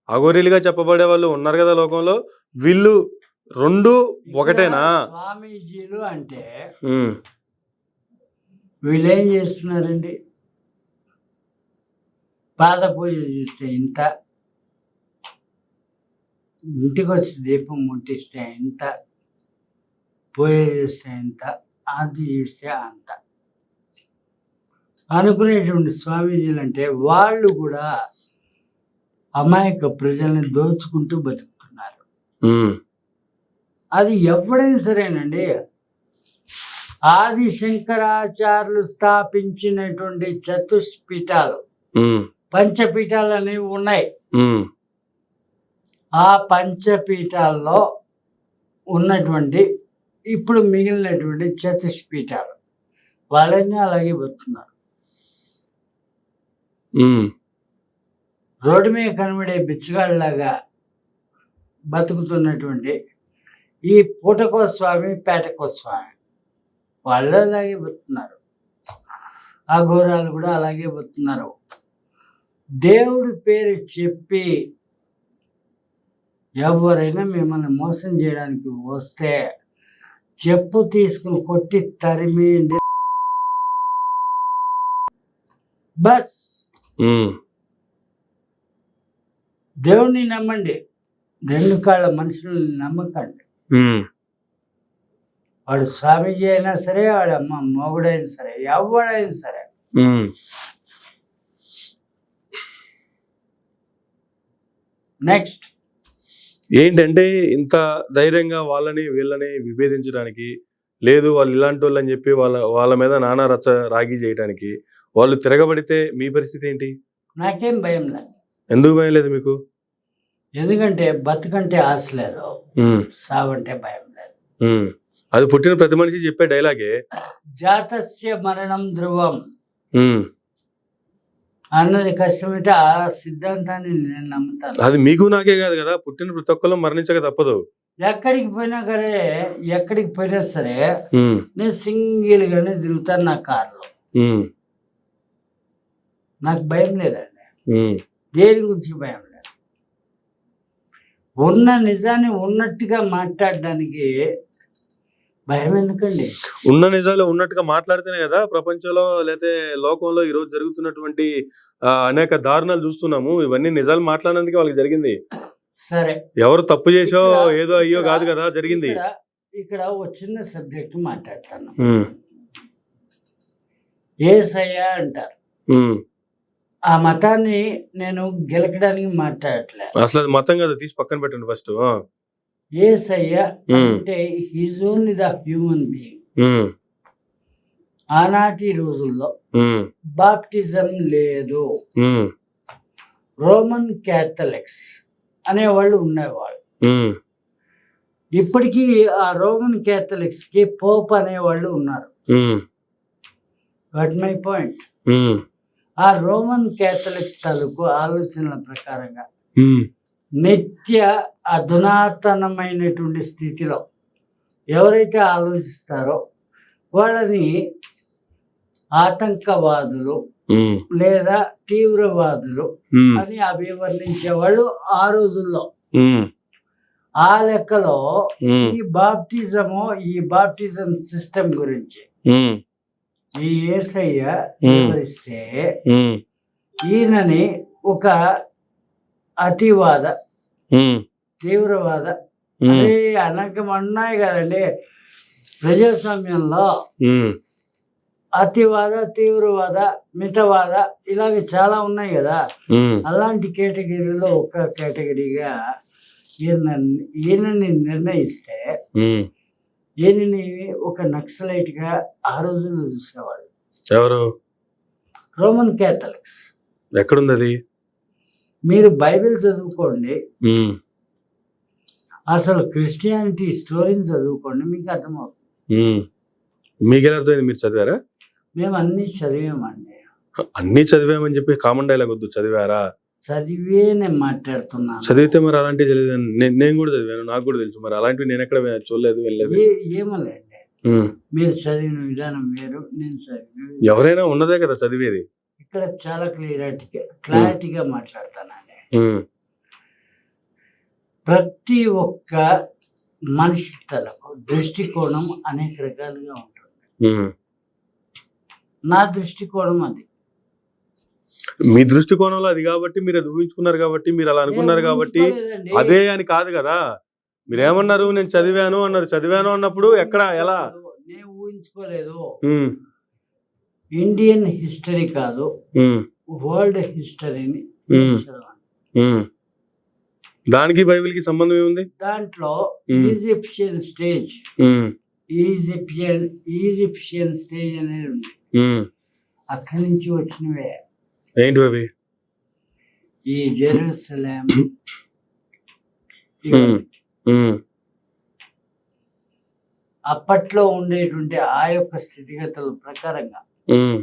అఘోరీలుగా చెప్పబడే వాళ్ళు ఉన్నారు కదా లోకంలో. వీళ్ళు రెండు ఒకటేనా? స్వామీజీలు అంటే వీళ్ళు ఏం చేస్తున్నారండి? పాద పూజ చేస్తే ఇంత, ఇంటికి వచ్చి దీపం ముట్టిస్తే ఇంత, పూజ చేస్తే ఇంత, ఆది చేస్తే అంత అనుకునేటువంటి స్వామీజీలు అంటే వాళ్ళు కూడా అమాయక ప్రజల్ని దోచుకుంటూ బతుకుతున్నారు. అది ఎవడైనా సరేనండి. ఆది శంకరాచార్యులు స్థాపించినటువంటి చతుష్పీఠాలు, పంచపీఠాలు అనేవి ఉన్నాయి. ఆ పంచపీఠాల్లో ఉన్నటువంటి ఇప్పుడు మిగిలినటువంటి చతుష్పీఠాలు వాళ్ళని అలాగే బతుకుతున్నారు. రోడ్డు మీద కనబడే బిచ్చగాళ్ళలాగా బతుకుతున్నటువంటి ఈ పూటకో స్వామి, పేటకో స్వామి వాళ్ళు అలాగే బతుకుతున్నారు. ఆ ఘోరాలు కూడా అలాగే బతుకుతున్నారు. దేవుడి పేరు చెప్పి ఎవరైనా మిమ్మల్ని మోసం చేయడానికి వస్తే చెప్పు తీసుకుని కొట్టి తరిమేయండి. బస్ దేవుణ్ణి నమ్మండి, రెండు కాళ్ళ మనుషుల్ని నమ్మకండి. వాడు స్వామీజీ అయినా సరే, వాడు అమ్మ మొగుడైనా సరే, ఎవడైనా సరే. నెక్స్ట్ ఏంటంటే ఇంత ధైర్యంగా వాళ్ళని వీళ్ళని విభేదించడానికి లేదు, వాళ్ళు ఇలాంటి వాళ్ళు అని చెప్పి వాళ్ళ మీద నానా రచ్చ రాగి చేయడానికి వాళ్ళు తిరగబడితే మీ పరిస్థితి ఏంటి? నాకేం భయం లేదు. ఎందుకు భయం లేదు మీకు? ఎందుకంటే బతుకంటే ఆశ లేదు, సావంటే భయం లేదు. అది పుట్టిన ప్రతి మనిషి చెప్పే డైలాగే, జాతస్య మరణం ధ్రువం అన్నది కష్టమైతే ఆ సిద్ధాంతాన్ని నేను నమ్ముతాను. అది మీకు నాకే కాదు కదా, పుట్టిన ప్రతి ఒక్కరు మరణించక తప్పదు. ఎక్కడికి పోయినా సరే నేను సింగిల్ గానే తిరుగుతాను నా కార్లో. నాకు భయం లేదండి, దేని గురించి భయం లేదు. ఉన్న నిజాన్ని ఉన్నట్టుగా మాట్లాడడానికి భయం ఎందుకండి? ఉన్న నిజాలు ఉన్నట్టుగా మాట్లాడితేనే కదా ప్రపంచంలో లేకపోతే లోకంలో ఈ రోజు జరుగుతున్నటువంటి అనేక దారుణాలు చూస్తున్నాము. ఇవన్నీ నిజాలు మాట్లాడడానికి వాళ్ళకి జరిగింది. సరే, ఎవరు తప్పు చేసో ఏదో అయ్యో కాదు కదా జరిగింది. ఇక్కడ ఒక చిన్న సబ్జెక్ట్ మాట్లాడతాను. యేసయ్య అంటారు. ఆ మతాన్ని నేను గెలకడానికి మాట్లాడట్లేదు. అసలు అది మతం కదా, తీసి పక్కన పెట్టండి ఫస్ట్. యేసయ్య అంటే he's only the human being. ఆనాటి రోజుల్లో బాప్టిజం లేదు. రోమన్ క్యాథలిక్స్ అనేవాళ్ళు ఉండేవాళ్ళు. ఇప్పటికీ ఆ రోమన్ క్యాథలిక్స్ కి పోప్ అనేవాళ్ళు ఉన్నారు. వాట్ మై పాయింట్, ఆ రోమన్ క్యాథలిక్స్ తాలూకు ఆలోచనల ప్రకారంగా నిత్య అధునాతనమైనటువంటి స్థితిలో ఎవరైతే ఆలోచిస్తారో వాళ్ళని ఆతంకవాదులు లేదా తీవ్రవాదులు అని అభివర్ణించేవాళ్ళు ఆ రోజుల్లో. ఆ లెక్కలో ఈ బాప్టిజం సిస్టమ్ గురించి ఈ యేసయ్య వివరిస్తే ఈయనని ఒక అతివాద తీవ్రవాద అదే అనేకం ఉన్నాయి కదండి ప్రజాస్వామ్యంలో, అతివాద తీవ్రవాద మితవాద ఇలాగ చాలా ఉన్నాయి కదా. అలాంటి కేటగిరీలో ఒక కేటగిరీగా ఈయనని నిర్ణయిస్తే ఈయనని ఒక నక్సలైట్ గా ఆ రోజుల్లో చూసేవాళ్ళు. ఎవరు? Roman Catholics. ఎక్కడుంది అది? మీరు బైబిల్ చదువుకోండి, అసలు క్రిస్టియానిటీ స్టోరీని చదువుకోండి, మీకు అర్థమవుతుంది. మీకెలా అర్థమైంది? మీరు చదివారా? మేము అన్ని చదివామండి. అన్ని చదివామని చెప్పి కామన్ డైలాగ్ వద్దు. చదివారా? చదివే నేను మాట్లాడుతున్నాను. చదివితే మరి అలాంటివి చదివాను, నేను కూడా చదివాను, నాకు కూడా తెలుసు. మరి అలాంటివి నేను ఎక్కడ చూడలేదు, వెళ్ళలేదు. ఏమోలేండి, మీరు చదివిన విధానం వేరు, నేను చదివిన ఎవరైనా ఉన్నదే కదా చదివేది. ఇక్కడ చాలా క్లారిటీగా మాట్లాడతానండి. ప్రతి ఒక్క మనిషి తలకు దృష్టికోణం అనేక రకాలుగా ఉంటుంది. నా దృష్టికోణం అది. మీ దృష్టికోణంలో అది కాబట్టి మీరు అది ఊహించుకున్నారు కాబట్టి మీరు అలా అనుకున్నారు కాబట్టి ఊహించుకోలేదండి. అదే అని కాదు కదా. మీరు ఏమన్నారు, నేను చదివాను అన్నారు. చదివాను అన్నప్పుడు ఎక్కడ ఎలా? నేను ఊహించుకోలేదు. ఉమ్, ఇండియన్ హిస్టరీ కాదు, ఉమ్, వరల్డ్ హిస్టరీని ఉమ్. చదవండి. ఉమ్. దానికి బైబిల్ కి సంబంధం ఏముంది? దాంట్లో ఉమ్. ఈజిప్షియన్ స్టేజ్ ఉమ్, ఈజిప్షియన్ స్టేజ్ అనేది ఉంది. ఉమ్. అక్కడి నుంచి వచ్చినవే ఏంటి అవి? ఈ జెరూసలేం ఉమ్, ఉమ్, అప్పట్లో ఉండేటువంటి ఆ యొక్క స్థితిగతుల ప్రకారంగా ఉమ్,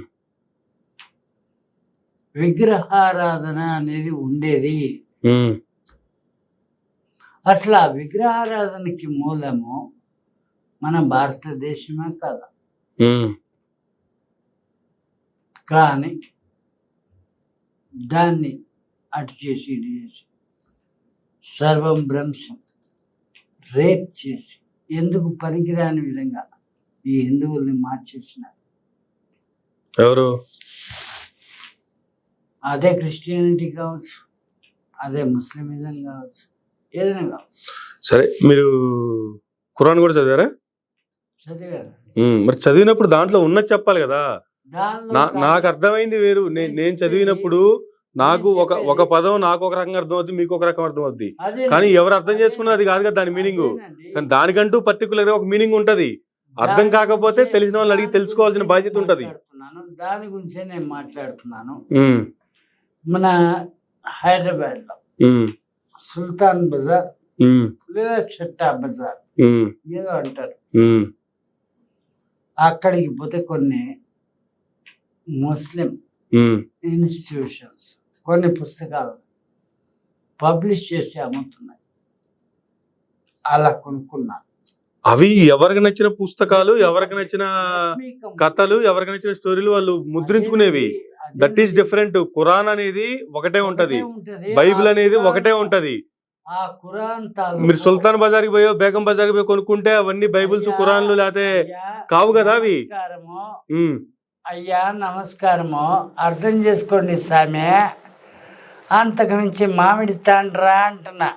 విగ్రహారాధన అనేది ఉండేది. ఉమ్, అసలు ఆ విగ్రహారాధనకి మూలము మన భారతదేశమే కాదు. ఉమ్, కానీ దాన్ని అటు చేసి ఇటు చేసి సర్వం భ్రంశం రేప్ చేసి ఎందుకు పనికిరాని విధంగా ఈ హిందువుల్ని మార్చేసినారు. ఎవరు? అదే క్రిస్టియానిటీ కావచ్చు, అదే ముస్లిమిజం కావచ్చు, ఏదైనా కావచ్చు. సరే, మీరు ఖురాన్ కూడా చదివారా? చదివారు. మరి చదివినప్పుడు దాంట్లో ఉన్నది చెప్పాలి కదా. దానిలో నాకు అర్థమైంది వేరు. నేను చదివినప్పుడు నాకు ఒక పదం నాకు ఒక రకంగా అర్థం అవుద్ది, మీకు ఒక రకం అర్థం అవుద్ది. అదే కానీ ఎవరు అర్థం చేసుకున్నది అది కాదు కదా దాని మీనింగ్. అదేనండి. కానీ దానికంటూ పర్టికులర్ గా ఒక మీనింగ్ ఉంటది. అర్థం కాకపోతే తెలిసిన వాళ్ళని అడిగి తెలుసుకోవాల్సిన బాధ్యత ఉంటది. దాని గురించే నేను మాట్లాడుతున్నాను. ఉమ్, మన హైదరాబాద్ లో ఉమ్, సుల్తాన్ బజార్ ఉమ్, లేదా చట్టా బజార్ ఉమ్, ఏదో అంటారు. ఉమ్, అక్కడికి పోతే కొన్ని ముస్లిం ఉమ్. ఇన్స్టిట్యూషన్స్ కొన్ని పుస్తకాలు పబ్లిష్ చేసి అమ్ముతున్నాయి. అలా కొనుక్కున్నా. అవి ఎవరికి నచ్చిన పుస్తకాలు, ఎవరికి నచ్చిన కథలు, ఎవరికి నచ్చిన స్టోరీలు వాళ్ళు ముద్రించుకునేవి. That is different. ఖురాన్ అనేది ఒకటే ఉంటది, బైబిల్ అనేది ఒకటే ఉంటది. ఆ ఖురాన్ మీరు సుల్తాన్ బజార్కి పోయో బేగం బజార్కి పోయి కొనుక్కుంటే అవన్నీ బైబిల్స్, ఖురాన్లు లేకపోతే కావు కదా అవి. ఉమ్, అయ్యా నమస్కారము, అర్థం చేసుకోండి సామె, అంతకు మించి మామిడి తాండ్రా అంటున్నా.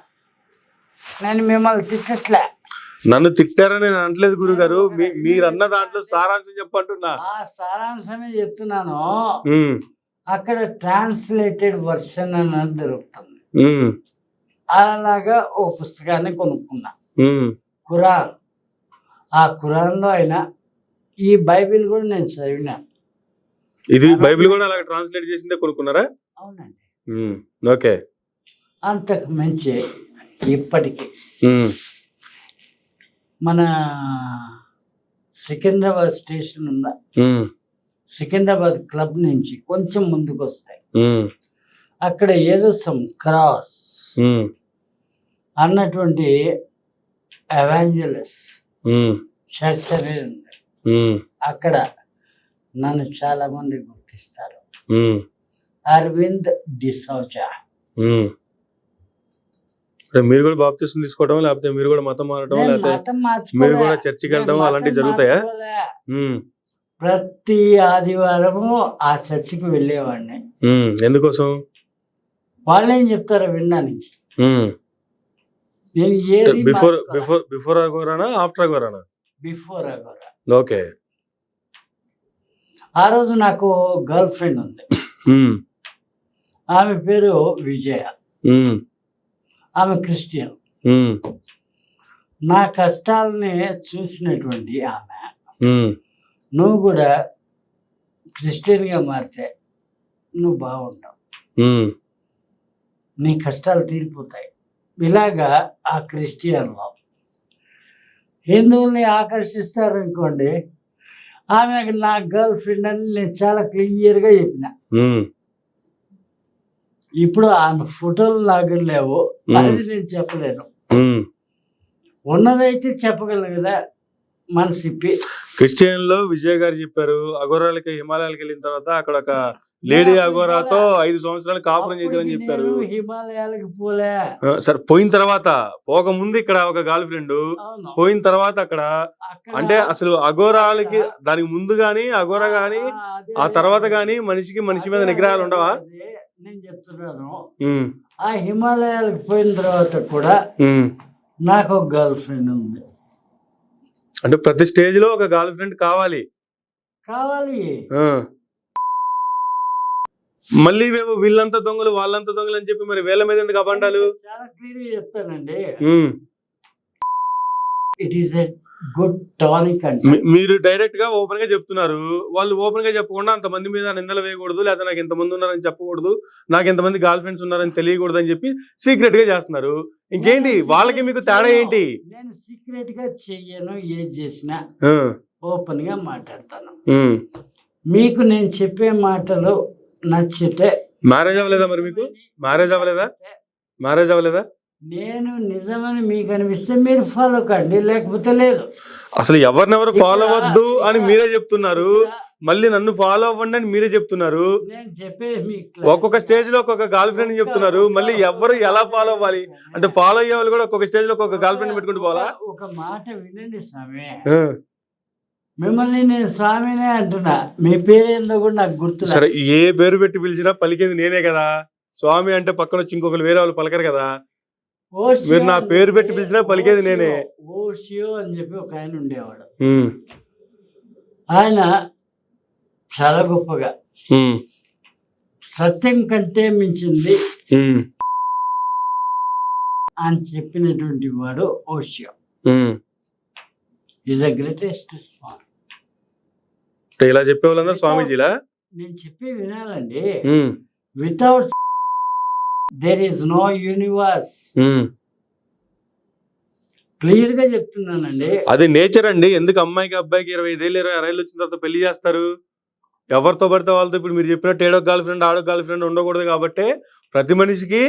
నేను మిమ్మల్ని తిట్టట్లే. నన్ను తిట్టారని నేను అనట్లేదు గురుగారు. మీరు అన్న దాంట్లో సారాంశం చెప్పంటున్నా. ఆ సారాంశమే చెప్తున్నాను. ఉమ్, అక్కడ ట్రాన్స్లేటెడ్ వర్షన్ అనేది దొరుకుతుంది. ఉమ్, అలాగా ఓ పుస్తకాన్ని కొనుక్కున్నా, ఉమ్, ఖురాన్. ఆ ఖురాన్లో అయినా ఈ బైబిల్ కూడా నేను చదివినాను. ఇది బైబిల్ కూడా అలా ట్రాన్స్లేట్ చేసిందే కొనుక్కున్నారా? అవునండి. ఓకే. అంతకు మించి ఇప్పటికీ ఉమ్, మన సికింద్రాబాద్ స్టేషన్ ఉందా, ఉమ్, సికింద్రాబాద్ క్లబ్ నుంచి కొంచెం ముందుకు వస్తాయి. ఉమ్, అక్కడ ఏదో సమ్ క్రాస్ ఉమ్, అన్నటువంటి ఎవాంజలిస్ట్ ఉమ్, చర్చ్ అనేది ఉంది. ఉమ్, అక్కడ నన్ను చాలా మంది గుర్తిస్తారు. ఉమ్, అరవింద్ డిసోజా. ఉమ్. అంటే మీరు కూడా బాప్తిసం తీసుకోవడం, లేకపోతే మీరు కూడా మతం మారడం, నేను లేకపోతే మతం మీరు కూడా మార్చుకోలే. చర్చికి నేను వెళ్ళడం మతం అలాంటివి జరుగుతాయా? మార్చుకోలే. ఉమ్, ప్రతి ఆదివారము ఆ చర్చికి వెళ్ళేవాడిని. ఎందుకోసం? వాళ్ళు ఏం చెప్తారో వినడానికి. నేను ఏది బిఫోర్ అగోరానా, ఆఫ్టర్ అగోరానా? బిఫోర్ అగోరా. ఓకే. ఆ రోజు నాకు గర్ల్ ఫ్రెండ్ ఉంది. ఆమె పేరు విజయ. ఆమె క్రిస్టియన్. నా కష్టాలని చూసినటువంటి ఆమె, నువ్వు కూడా క్రిస్టియన్గా మారితే నువ్వు బాగుంటావు, నీ కష్టాలు తీరిపోతాయి. ఇలాగా ఆ క్రిస్టియన్లో హిందువుల్ని ఆకర్షిస్తారు అనుకోండి. ఆమె నా గర్ల్ ఫ్రెండ్ అని నేను చాలా క్లియర్గా చెప్పిన. ఇప్పుడు ఆమె ఫోటోలు లాగా లేవు, అది నేను చెప్పలేను. ఉన్నదైతే చెప్పగలను కదా మనసిప్పి. క్రిస్టియన్ లో విజయ్ గారు చెప్పారు, అఘోరాలకి హిమాలయాలకు వెళ్ళిన తర్వాత అక్కడ ఒక లేడీ అఘోరాతో 5 సంవత్సరాలు కాపురం చేశారని చెప్పారు. నేను హిమాలయాలకు పోలే. సరే పోయిన తర్వాత, పోక ముందు ఇక్కడ ఒక గర్ల్ ఫ్రెండ్, అవును. పోయిన తర్వాత అక్కడ అక్కడ అంటే అసలు అఘోరాలకి దానికి ముందు గాని అఘోరా గాని అదే ఆ తర్వాత గాని మనిషికి మనిషి మీద అదే నిగ్రహాలు ఉండవా? అదే నేను చెప్తున్నాను. ఉమ్, ఆ హిమాలయాలకు పోయిన తర్వాత కూడా ఉమ్. నాకు ఒక గర్ల్ ఫ్రెండ్ ఉంది. అంటే ప్రతి స్టేజ్ లో ఒక గర్ల్ ఫ్రెండ్ కావాలి. కావాలి. ఆ. మళ్ళీ వీళ్ళంతా దొంగలు వాళ్ళంతా దొంగలు అని చెప్పి మరి వీళ్ళ మీద ఎందుకు అబండాలు? చాలా క్లియర్ గా చెప్తానండి. Um. It is a good tonic అంటే. మీరు డైరెక్ట్ గా ఓపెన్ గా చెప్తున్నారు, వాళ్ళు ఓపెన్ గా చెప్పకుండా అంతమంది మీద నిందలు వేయకూడదు, లేదా నాకు ఇంతమంది ఉన్నారని చెప్పకూడదు, నాకు ఇంతమంది గర్ల్ ఫ్రెండ్స్ ఉన్నారని తెలియకూడదు అని చెప్పి సీక్రెట్ గా చేస్తున్నారు. ఇంకేంటి వాళ్ళకి మీకు తేడా ఏంటి? నేను సీక్రెట్ గా చెయ్యను, ఏది చేసినా ఆ, ఓపెన్ గా మాట్లాడతాను. ఉమ్. మీకు నేను చెప్పే మాటలు నచ్చితే మ్యారేజ్ అవ్వలేదా మరి మీకు? మ్యారేజ్ అవ్వలేదా? మ్యారేజ్ అవ్వలేదా? నేను నిజమని మీకు అనిపిస్తే మీరు ఫాలో కండి, లేకపోతే లేదు. అసలు ఎవరినెవరు ఫాలో అవ్వద్దు అని మీరే చెప్తున్నారు, మళ్ళీ నన్ను ఫాలో అవ్వండి అని మీరే చెప్తున్నారు. నేను చెప్పేది మీకు ఒక్కొక్క స్టేజ్ లో ఒక్కొక్క గర్ల్ ఫ్రెండ్ చెప్తున్నారు, మళ్ళీ ఎవరు ఎలా ఫాలో అవ్వాలి అంటే ఫాలో అయ్యే వాళ్ళు కూడా ఒక్కొక్క స్టేజ్ లో ఒక్కొక్క గర్ల్ ఫ్రెండ్ పెట్టుకుంటూ పోవాలా? ఒక మాట వినండి స్వామి. ఆ. మిమ్మల్ని నేను స్వామినే అంటున్నా, మీ పేరేందో కూడా నాకు గుర్తు. సరే, ఏ పేరు పెట్టి పిలిచినా పలికేది నేనే కదా. స్వామి అంటే పక్కన వచ్చి ఇంకొకరు వేరే వాళ్ళు పలకరు కదా. మీరు నా పేరు పెట్టి పిలిచినా పలికేది నేనే. ఓషియో అని చెప్పి ఒక ఆయన ఉండేవాడు. ఉమ్, ఆయన చాలా గొప్పగా ఉమ్, సత్యం కంటే మించింది ఉమ్, అని చెప్పినటువంటి వాడు Osho. Um. Is the greatest swami. ఇలా చెప్పేవాళ్ళందరూ స్వామీజీలా? నేను చెప్పి వినాలండి. Um, without there is no universe. Um. Clear గా చెప్తున్నానండి. అది నేచర్ అండి. ఎందుకు అమ్మాయికి అబ్బాయికి 25 ఏళ్ళు 26 ఏళ్ళు వచ్చిన తర్వాత పెళ్లి చేస్తారు? ఎవరితో పడితే వాళ్ళతో. ఇప్పుడు మీరు చెప్పినట్టు ఏడో గర్ల్ ఫ్రెండ్ ఆడో గర్ల్ ఫ్రెండ్ ఉండకూడదు కాబట్టి, ప్రతి మనిషికి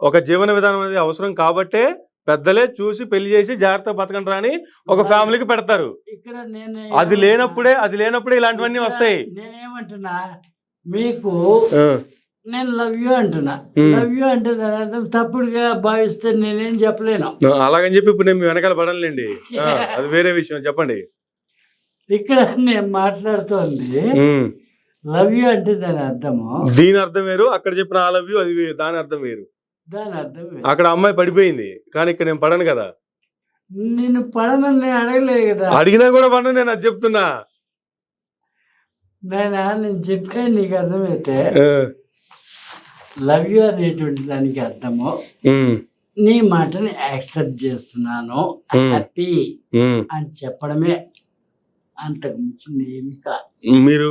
ఒక జీవన విధానం అనేది అవసరం కాబట్టే పెద్దలే చూసి పెళ్లి చేసి జాగ్రత్తగా బతకండి అని ఒక ఫ్యామిలీకి పెడతారు. ఇక్కడ నేను అది లేనప్పుడే ఇలాంటివన్నీ వస్తాయి. నేనేమంటున్నా, మీకు ఆ, నేను లవ్ యూ అంటున్నా. లవ్ యూ అంటే దాని అర్థం తప్పుడుగా భావిస్తే నేనేం చెప్పలేను. అలాగని చెప్పి ఇప్పుడు నేను మీ వెనకాల పడనులేండి. ఆ, అది వేరే విషయం. చెప్పండి. ఇక్కడ నేను మాట్లాడుతోంది ఉమ్. లవ్ యూ అంటే దాని అర్థము, దీని అర్థం వేరు, అక్కడ చెప్పిన ఆ లవ్ యూ అది దాని అర్థం వేరు. దాని అర్థం అక్కడ అమ్మాయి పడిపోయింది, కానీ ఇక్కడ నేను పడను కదా. నేను పడమని నేను అడగలేదు కదా. అడిగినా కూడా పడను, నేను అది చెప్తున్నా. నేను చెప్పే నీకు అర్థమైతే ఆ, లవ్ యూ అనేటువంటి దానికి అర్థము ఉమ్, నీ మాటని యాక్సెప్ట్ చేస్తున్నాను, హ్యాపీ అని చెప్పడమే. అంతకు మించింది ఏమి కాదు. మీరు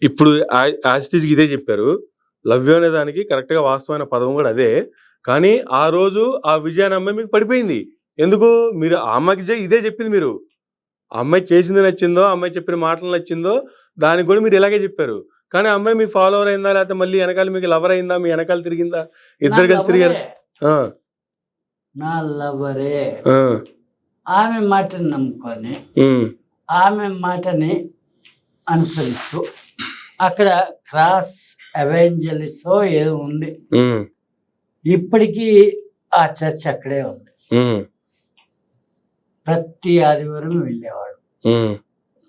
ఇప్పుడు యాజిటీజ్ ఇదే చెప్పారు. లవ్ యూ అనే దానికి కరెక్ట్ గా వాస్తవమైన పదం కూడా అదే. కానీ ఆ రోజు ఆ విజయాన్ని అమ్మాయి మీకు పడిపోయింది. ఎందుకు? మీరు ఆ అమ్మాయికి ఇదే చెప్పింది. మీరు ఆ అమ్మాయి చేసింది నచ్చిందో, ఆ అమ్మాయి చెప్పిన మాటలు నచ్చిందో, దానికి కూడా మీరు ఇలాగే చెప్పారు. కానీ ఆ అమ్మాయి మీ ఫాలోవర్ అయిందా, లేకపోతే మళ్ళీ వెనకాల మీకు లవర్ అయిందా, మీ వెనకాల తిరిగిందా? ఇద్దరు కలిసి తిరిగారు. నా లవరే. ఆ, ఆమె మాటని నమ్ముకొని ఆమె మాటని అనుసరిస్తూ అక్కడ క్రాస్ ఎవెంజలిస్టో ఏదో ఉంది. ఇప్పటికీ ఆ చర్చ్ అక్కడే ఉంది. ప్రతి ఆదివారం వెళ్ళేవాడు.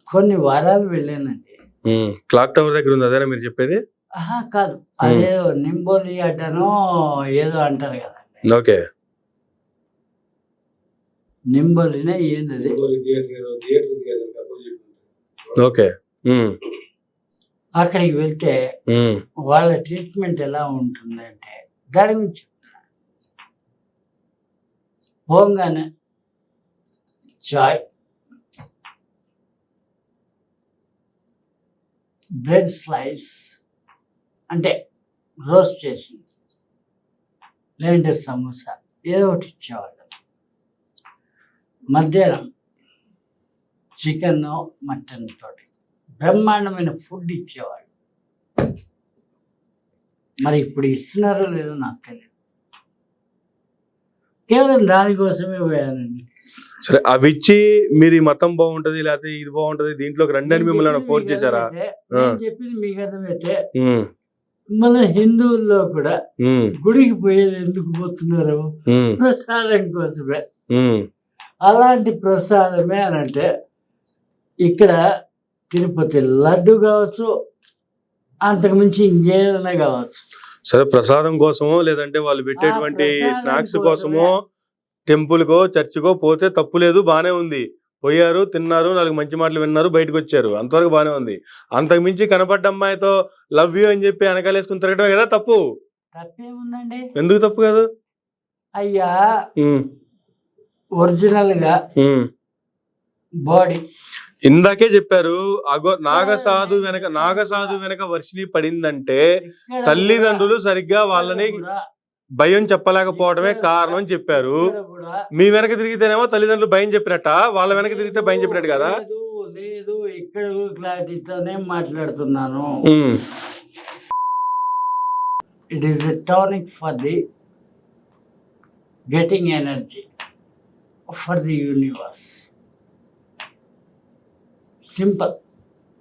కొన్ని వారాలు వెళ్ళానండి. క్లాక్ టవర్ దగ్గర ఉంది అదేనా మీరు చెప్పేది? కాదు, అదేదో నింబోలి అడ్డనో ఏదో అంటారు కదండి. ఓకే, నింబోలినే ఏంటది? ఓకే. అక్కడికి వెళ్తే వాళ్ళ ట్రీట్మెంట్ ఎలా ఉంటుందంటే దాని గురించి పోగానే చాయ్, బ్రెడ్ స్లైస్ అంటే రోస్ట్ చేసింది, లేదంటే సమోసా ఏదో ఒకటి ఇచ్చేవాళ్ళు. మధ్యాహ్నం చికెన్ మటన్ తోటి బ్రహ్మాండమైన ఫుడ్ ఇచ్చేవాళ్ళు. మరి ఇప్పుడు ఇస్తున్నారో లేదో నాకు తెలియదు. కేవలం దానికోసమే పోయానండి. సరే అవి ఇచ్చి మీరు ఈ మతం బాగుంటది లేకపోతే ఇది బాగుంటది దీంట్లోకి రండి అని మిమ్మల్ని ఫోర్స్ చేశారా? నేను చెప్పింది మీకు అర్థమైతే ఉమ్, మన హిందువుల్లో కూడా ఉమ్, గుడికి పోయేది ఎందుకు పోతున్నారు? ఉమ్, ప్రసాదం కోసమే. ఉమ్, అలాంటి ప్రసాదమే అని అంటే ఇక్కడ తిరుపతి లడ్డు కావచ్చు, అంతకుమించి ఇంకేదైనా కావచ్చు. సరే ప్రసాదం కోసమో లేదంటే వాళ్ళు పెట్టేటువంటి ప్రసాదం స్నాక్స్ కోసమే. కోసమో టెంపుల్కో చర్చికో పోతే తప్పు లేదు, బానే ఉంది. పోయారు, తిన్నారు, 4 మంచి మాటలు విన్నారు, బయటకు వచ్చారు, అంతవరకు బానే ఉంది. అంతకు మించి కనపడ్డ అమ్మాయితో లవ్ యూ అని చెప్పి వెనకాలేసుకుని తిరగడమే కదా తప్పు. తప్పేముందండి? ఎందుకు తప్పు కాదు? అయ్యా ఉమ్, ఒరిజినల్ గా ఉమ్. బాడీ ఇందాకే చెప్పారు నాగసాధు వెనక వర్షిని పడిందంటే తల్లిదండ్రులు సరిగ్గా వాళ్ళని భయం చెప్పలేకపోవడమే కారణం అని చెప్పారు. మీ వెనక తిరిగితేనేమో తల్లిదండ్రులు భయం చెప్పినట్ట, వాళ్ళ వెనక తిరిగితే భయం చెప్పినట్టు కదా? లేదు, ఇక్కడ క్లారిటీతోనే మాట్లాడుతున్నాను. It is a tonic for the getting energy for the universe. Simple.